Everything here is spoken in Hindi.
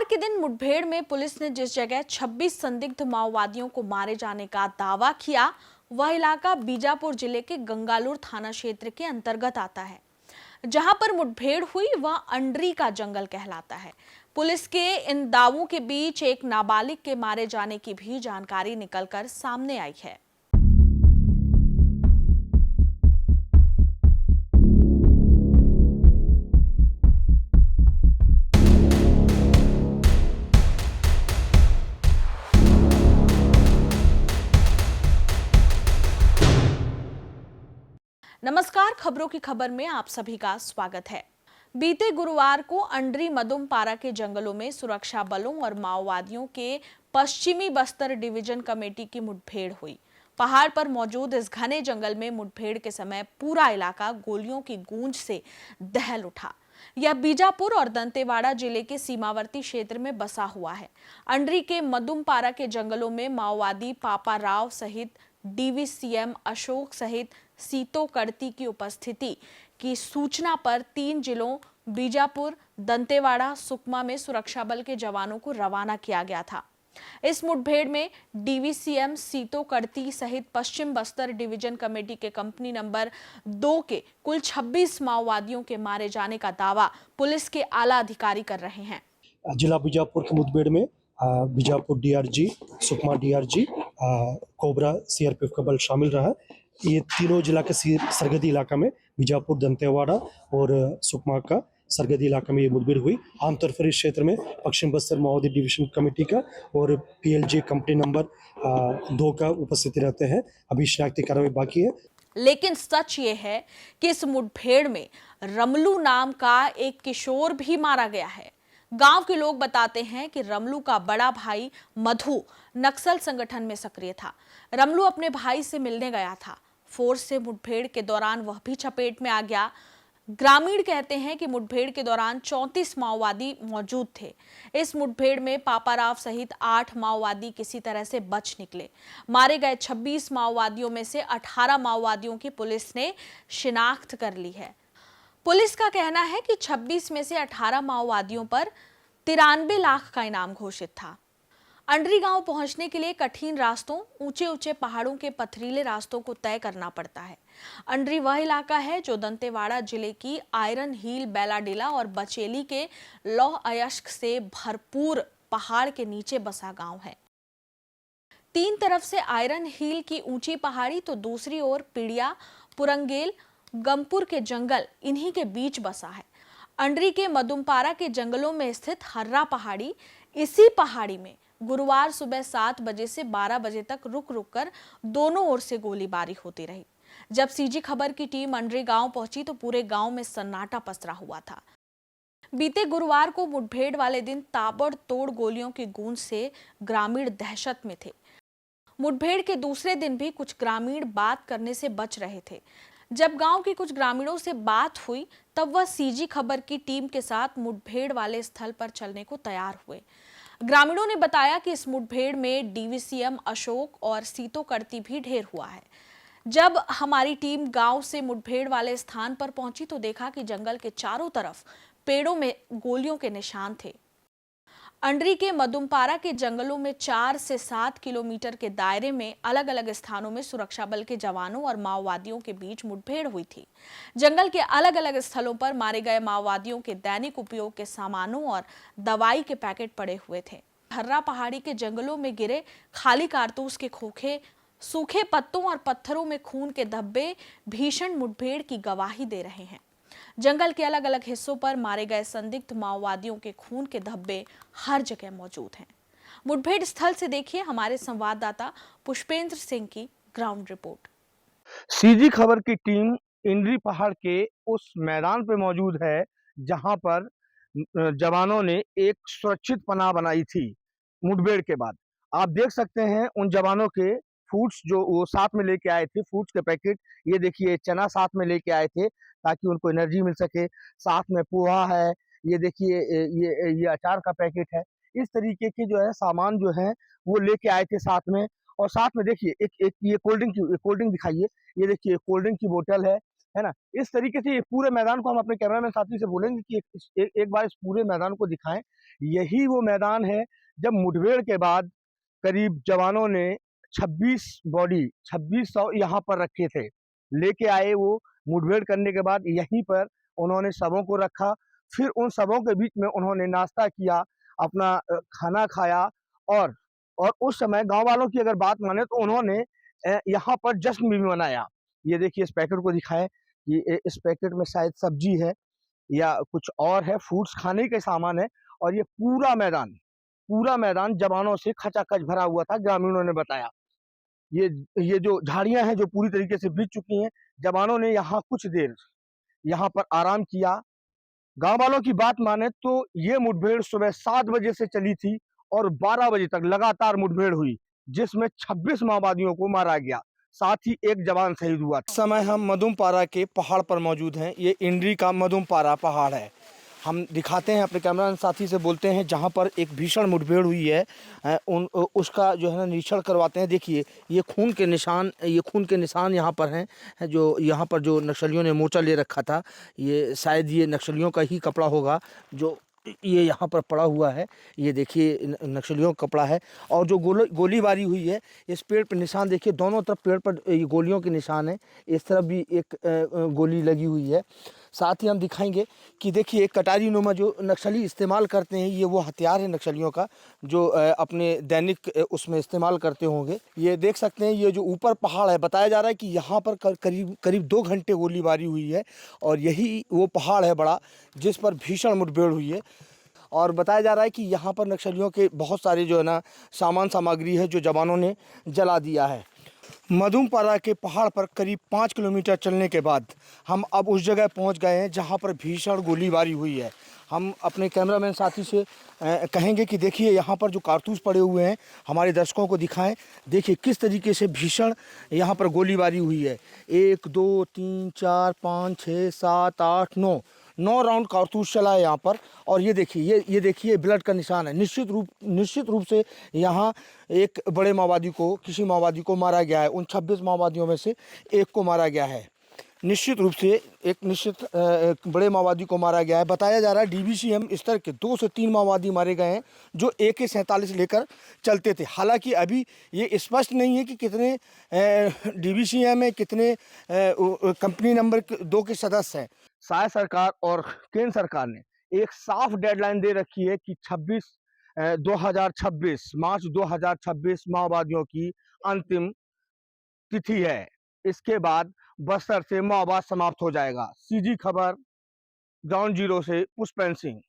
बुधवार के दिन मुठभेड़ में पुलिस ने जिस जगह 26 संदिग्ध माओवादियों को मारे जाने का दावा किया, वह इलाका बीजापुर जिले के गंगालूर थाना क्षेत्र के अंतर्गत आता है। जहां पर मुठभेड़ हुई वह अंडरी का जंगल कहलाता है। पुलिस के इन दावों के बीच एक नाबालिग के मारे जाने की भी जानकारी निकलकर सामने आई है। नमस्कार, खबरों की खबर में आप सभी का स्वागत है। बीते गुरुवार को अंडरी मदुमपारा के जंगलों में सुरक्षा बलों और माओवादियों के पश्चिमी बस्तर डिवीजन कमेटी की मुठभेड़ हुई। पहाड़ पर मौजूद इस घने जंगल में मुठभेड़ के समय पूरा इलाका गोलियों की गूंज से दहल उठा। यह बीजापुर और दंतेवाड़ा जिले के सीमावर्ती क्षेत्र में बसा हुआ है। अंडरी के मदुमपारा के जंगलों में माओवादी पापा राव सहित डीवीसीएम अशोक सहित सीतो कड़ती की उपस्थिति की सूचना पर 3 जिलों बीजापुर, दंतेवाड़ा, सुकमा में सुरक्षा बल के जवानों को रवाना किया गया था। इस मुठभेड़ में डीवीसीएम सीतो कड़ती सहित पश्चिम बस्तर डिवीजन कमेटी के कंपनी नंबर 2 के कुल 26 माओवादियों के मारे जाने का दावा पुलिस के आला अधिकारी कर रहे हैं। जिला बीजापुर के मुठभेड़ में Bijapur DRG, Sukma DRG, cobra CRPF का बल शामिल रहा। ये तीनों जिला के सरहदी इलाका में बीजापुर, दंतेवाड़ा और सुकमा का सरहदी इलाका में ये मुठभेड़ हुई। आमतौर पर इस क्षेत्र में पश्चिम बस्तर माओवादी डिवीजन कमेटी का और पीएलजी कंपनी नंबर 2 का उपस्थिति रहते हैं। अभी शनाख्ती कार्रवाई बाकी है। लेकिन सच ये है कि इस मुठभेड़ में रमलू नाम का एक किशोर भी मारा गया है। गांव के लोग बताते हैं कि रमलू का बड़ा भाई मधु नक्सल संगठन में सक्रिय था। रमलू अपने भाई से मिलने गया था। फोर्स से मुठभेड़ के दौरान वह भी चपेट में आ गया। ग्रामीण कहते हैं कि मुठभेड़ के दौरान 34 माओवादी मौजूद थे। इस मुठभेड़ में पापाराव सहित 8 माओवादी किसी तरह से बच निकले। मारे गए 26 माओवादियों में से 18 माओवादियों की पुलिस ने शिनाख्त कर ली है। पुलिस का कहना है कि 26 में से 18 माओवादियों पर 93 लाख का इनाम घोषित था। अंडरी गांव पहुंचने के लिए कठिन रास्तों, ऊंचे ऊंचे पहाड़ों के पथरीले रास्तों को तय करना पड़ता है। अंडरी वह इलाका है जो दंतेवाड़ा जिले की आयरन हिल, बेलाडीला और बचेली के लौह अयस्क से भरपूर पहाड़ के नीचे बसा गांव है। तीन तरफ से आयरन हिल की ऊंची पहाड़ी तो दूसरी ओर पिड़िया, पुरंगेल, गमपुर के जंगल इन्हीं के बीच बसा है। अंडरी के मदुमपारा के जंगलों में स्थित हर्रा पहाड़ी, इसी पहाड़ी में गुरुवार सुबह 7 बजे से 12 बजे तक रुक रुक कर दोनों ओर से गोलीबारी होती रही। जब सीजी खबर की टीम अंडरी गांव पहुंची तो पूरे गांव में सन्नाटा पसरा हुआ था। बीते गुरुवार को मुठभेड़ वाले दिन ताबड़तोड़ गोलियों की गूंज से ग्रामीण दहशत में थे। मुठभेड़ के दूसरे दिन भी कुछ ग्रामीण बात करने से बच रहे थे। जब गांव के कुछ ग्रामीणों से बात हुई तब वह सीजी खबर की टीम के साथ मुठभेड़ वाले स्थल पर चलने को तैयार हुए। ग्रामीणों ने बताया कि इस मुठभेड़ में डीवीसीएम अशोक और सीतो कड़ती भी ढेर हुआ है। जब हमारी टीम गांव से मुठभेड़ वाले स्थान पर पहुंची तो देखा कि जंगल के चारों तरफ पेड़ों में गोलियों के निशान थे। अंडरी के मदुमपारा के जंगलों में 4 से 7 किलोमीटर के दायरे में अलग अलग स्थानों में सुरक्षा बल के जवानों और माओवादियों के बीच मुठभेड़ हुई थी। जंगल के अलग अलग स्थलों पर मारे गए माओवादियों के दैनिक उपयोग के सामानों और दवाई के पैकेट पड़े हुए थे। हर्रा पहाड़ी के जंगलों में गिरे खाली कारतूस के खोखे, सूखे पत्तों और पत्थरों में खून के धब्बे भीषण मुठभेड़ की गवाही दे रहे हैं। जंगल के अलग अलग हिस्सों पर मारे गए संदिग्ध माओवादियों के खून के धब्बे हर जगह मौजूद हैं। मुठभेड़ स्थल से देखिए हमारे संवाददाता पुष्पेंद्र सिंह की ग्राउंड रिपोर्ट। सीजी खबर की टीम इंद्री पहाड़ के उस मैदान पे मौजूद है जहां पर जवानों ने एक सुरक्षित पनाह बनाई थी मुठभेड़ के बाद। आप देख सकते हैं उन जवानों के फूड्स जो वो साथ में लेके आए थे, फूड्स के पैकेट, ये देखिए चना साथ में लेके आए थे ताकि उनको एनर्जी मिल सके। साथ में पोहा है, ये देखिए ये अचार का पैकेट है। इस तरीके के जो है सामान जो है वो लेके आए थे साथ में। और साथ में देखिए एक ये कोल्ड ड्रिंक दिखाइए। ये देखिए कोल्ड ड्रिंक की बोतल है, है ना? इस तरीके से ये पूरे मैदान को हम अपने कैमरामैन साथी से बोलेंगे कि एक बार इस पूरे मैदान को दिखाएँ। यही वो मैदान है जब मुठभेड़ के बाद करीब जवानों ने 2600 यहाँ पर रखे थे। लेके आए वो मुठभेड़ करने के बाद यहीं पर उन्होंने शवों को रखा। फिर उन शवों के बीच में उन्होंने नाश्ता किया, अपना खाना खाया और उस समय गाँव वालों की अगर बात माने तो उन्होंने यहाँ पर जश्न भी मनाया। ये देखिए इस पैकेट को दिखाएँ कि इस पैकेट में शायद सब्जी है या कुछ और है, फ्रूट्स खाने के सामान है और ये पूरा मैदान जवानों से खचाखच भरा हुआ था, ग्रामीणों ने बताया। ये ये जो झाड़ियाँ हैं जो पूरी तरीके से भीग चुकी हैं, जवानों ने यहाँ कुछ देर यहाँ पर आराम किया। गाँव वालों की बात माने तो ये मुठभेड़ सुबह 7 बजे से चली थी और 12 बजे तक लगातार मुठभेड़ हुई, जिसमें 26 माओवादियों को मारा गया। साथ ही एक जवान शहीद हुआ। इस समय हम मधुमपारा के पहाड़ पर मौजूद हैं। ये इंड्री का मधुमपारा पहाड़ है। हम दिखाते हैं, अपने कैमरा साथी से बोलते हैं जहाँ पर एक भीषण मुठभेड़ हुई है उसका जो है ना निरीक्षण करवाते हैं। देखिए ये खून के निशान यहाँ पर हैं जो यहाँ पर जो नक्सलियों ने मोर्चा ले रखा था। ये शायद ये नक्सलियों का ही कपड़ा होगा जो ये यहाँ पर पड़ा हुआ है। ये देखिए नक्सलियों का कपड़ा है और जो गोलीबारी हुई है इस पेड़ पर निशान देखिए, दोनों तरफ पेड़ पर ये गोलियों के निशान है। इस तरफ भी एक गोली लगी हुई है। साथ ही हम दिखाएंगे कि देखिए कटारी नुमा जो नक्सली इस्तेमाल करते हैं, ये वो हथियार है नक्सलियों का जो अपने दैनिक उसमें इस्तेमाल करते होंगे। ये देख सकते हैं, ये जो ऊपर पहाड़ है, बताया जा रहा है कि यहाँ पर करीब 2 घंटे गोलीबारी हुई है और यही वो पहाड़ है बड़ा जिस पर भीषण मुठभेड़ हुई है। और बताया जा रहा है कि यहाँ पर नक्सलियों के बहुत सारे जो है ना सामग्री है जो जवानों ने जला दिया है। मधुमपारा के पहाड़ पर करीब 5 किलोमीटर चलने के बाद हम अब उस जगह पहुंच गए हैं जहां पर भीषण गोलीबारी हुई है। हम अपने कैमरामैन साथी से कहेंगे कि देखिए यहाँ पर जो कारतूस पड़े हुए हैं, हमारे दर्शकों को दिखाएं। देखिए किस तरीके से भीषण यहाँ पर गोलीबारी हुई है। 1 2 3 4 5 6 7 8 9 राउंड कारतूस चला है यहाँ पर। और ये देखिए ब्लड का निशान है। निश्चित रूप से यहाँ एक बड़े माओवादी को, किसी माओवादी को मारा गया है। उन 26 माओवादियों में से एक को मारा गया है। निश्चित रूप से एक बड़े माओवादी को मारा गया है। बताया जा रहा है डीबीसीएम स्तर के 2 से 3 माओवादी मारे गए हैं जो AK-47 लेकर चलते थे। हालांकि अभी ये स्पष्ट नहीं है कि कितने डीबीसीएम में कितने कंपनी नंबर 2 के सदस्य हैं। शायद सरकार और केंद्र सरकार ने एक साफ डेडलाइन दे रखी है कि 2026 मार्च 2026 माओवादियों की अंतिम तिथि है। इसके बाद बस्तर से माओवाद समाप्त हो जाएगा। CG खबर ग्राउंड जीरो से पुष्पेंद्र सिंह।